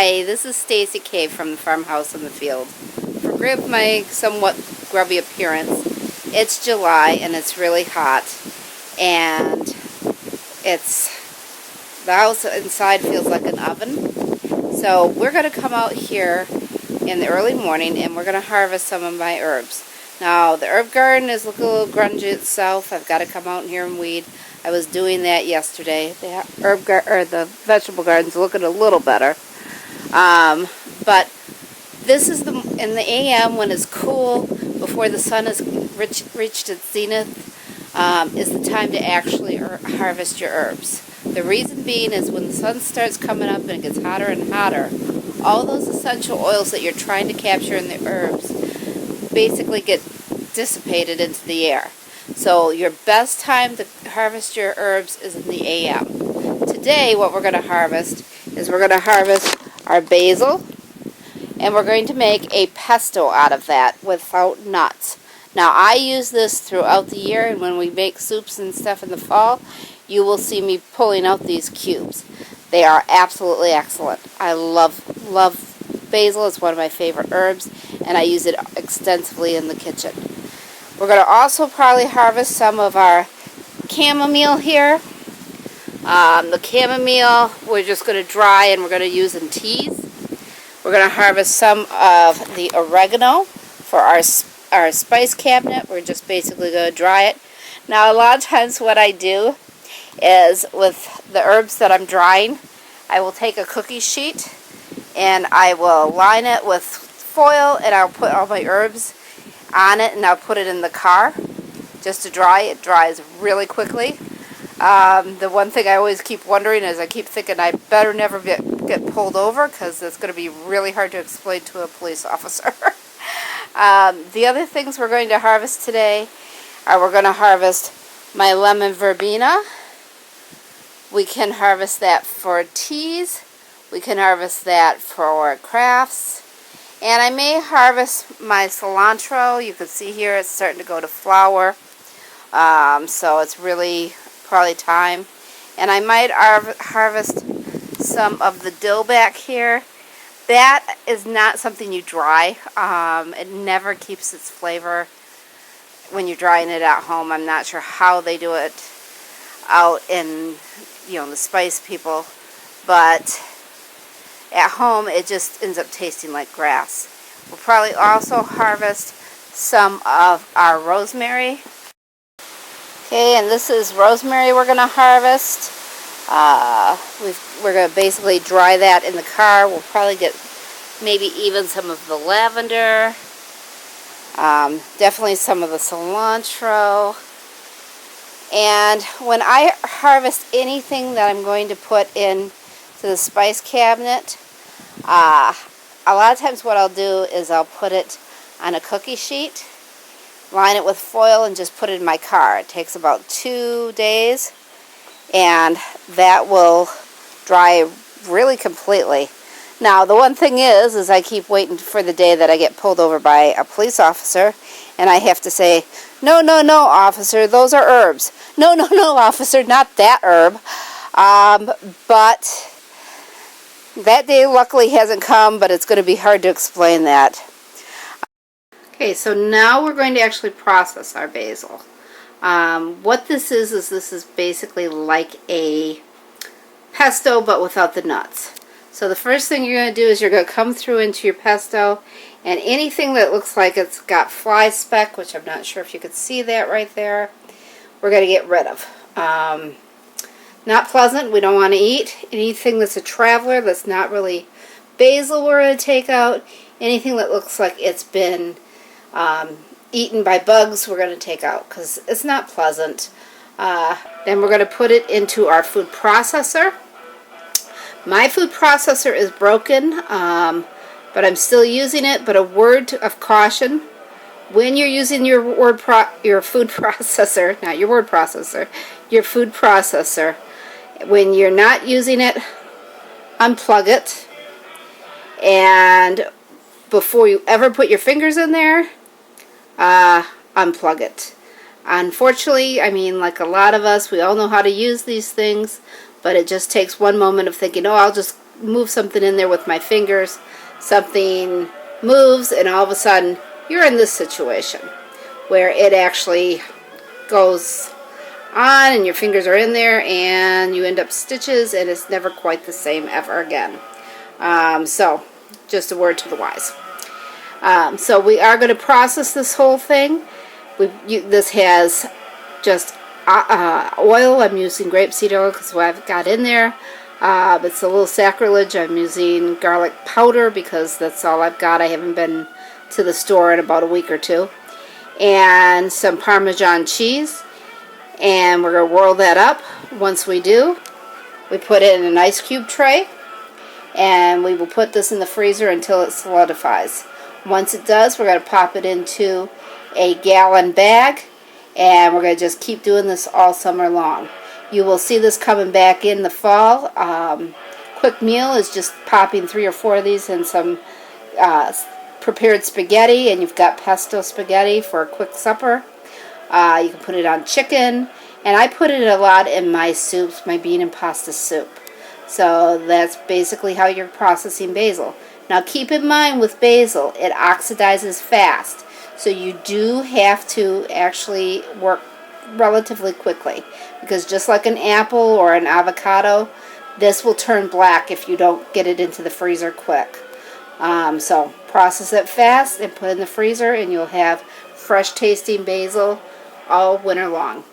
Hi, this is Stacy K from the farmhouse in the field. Forgive my somewhat grubby appearance. It's July and it's really hot, and the house inside feels like an oven. So we're going to come out here in the early morning and we're going to harvest some of my herbs. Now the herb garden is looking a little grungy itself. I've got to come out here and weed. I was doing that yesterday. The vegetable garden's looking a little better. But this is in the AM when it's cool, before the sun has reached its zenith, is the time to actually harvest your herbs. The reason being is when the sun starts coming up and it gets hotter and hotter, all those essential oils that you're trying to capture in the herbs basically get dissipated into the air. So your best time to harvest your herbs is in the AM. Today what we're going to harvest is we're going to harvest our basil, and we're going to make a pesto out of that without nuts. Now I use this throughout the year, and when we make soups and stuff in the fall, you will see me pulling out these cubes. They are absolutely excellent. I love basil. It's one of my favorite herbs, and I use it extensively in the kitchen. We're going to also probably harvest some of our chamomile here. The chamomile we're just going to dry and we're going to use in teas. We're going to harvest some of the oregano for our spice cabinet. We're just basically going to dry it. Now a lot of times what I do is with the herbs that I'm drying, I will take a cookie sheet and I will line it with foil, and I'll put all my herbs on it and I'll put it in the car just to dry. It dries really quickly. The one thing I always keep wondering is I keep thinking I better never get pulled over, because it's going to be really hard to explain to a police officer. The other things we're going to harvest today are we're going to harvest my lemon verbena. We can harvest that for teas. We can harvest that for crafts. And I may harvest my cilantro. You can see here it's starting to go to flower. So it's really probably time. And I might harvest some of the dill back here. That is not something you dry. It never keeps its flavor when you're drying it at home. I'm not sure how they do it out in, the spice people, but at home it just ends up tasting like grass. We'll probably also harvest some of our rosemary. Okay, and this is rosemary we're going to harvest. We're going to basically dry that in the car. We'll probably get maybe even some of the lavender. Definitely some of the cilantro. And when I harvest anything that I'm going to put in to the spice cabinet, a lot of times what I'll do is I'll put it on a cookie sheet, line it with foil, and just put it in my car. It takes about 2 days, and that will dry really completely. Now the one thing is I keep waiting for the day that I get pulled over by a police officer, and I have to say, no, officer, those are herbs. No, officer, not that herb. But that day luckily hasn't come, but it's going to be hard to explain that. Okay, so now we're going to actually process our basil. What this is this is basically like a pesto, but without the nuts. So the first thing you're going to do is you're going to come through into your pesto, and anything that looks like it's got fly speck, which I'm not sure if you could see that right there, we're going to get rid of. Not pleasant. We don't want to eat. Anything that's a traveler that's not really basil, we're going to take out. Anything that looks like it's been eaten by bugs, we're going to take out because it's not pleasant. Then we're going to put it into our food processor. My food processor is broken, but I'm still using it. But a word of caution: when you're using your food processor, not your word processor, your food processor, when you're not using it, unplug it, and before you ever put your fingers in there, unplug it. Unfortunately, I mean, like a lot of us, we all know how to use these things, but it just takes one moment of thinking, oh, I'll just move something in there with my fingers, something moves, and all of a sudden you're in this situation where it actually goes on and your fingers are in there and you end up stitches, and it's never quite the same ever again. So just a word to the wise. So we are going to process this whole thing. This has just oil. I'm using grapeseed oil because what I've got in there. It's a little sacrilege. I'm using garlic powder because that's all I've got. I haven't been to the store in about a week or two. And some Parmesan cheese. And we're going to whirl that up. Once we do, we put it in an ice cube tray. And we will put this in the freezer until it solidifies. Once it does, we're going to pop it into a gallon bag. And we're going to just keep doing this all summer long. You will see this coming back in the fall. Quick meal is just popping 3 or 4 of these in some prepared spaghetti, and you've got pesto spaghetti for a quick supper. You can put it on chicken, and I put it a lot in my soups, my bean and pasta soup. So that's basically how you're processing basil. Now keep in mind with basil, it oxidizes fast. So you do have to actually work relatively quickly, because just like an apple or an avocado, this will turn black if you don't get it into the freezer quick. So process it fast and put it in the freezer, and you'll have fresh tasting basil all winter long.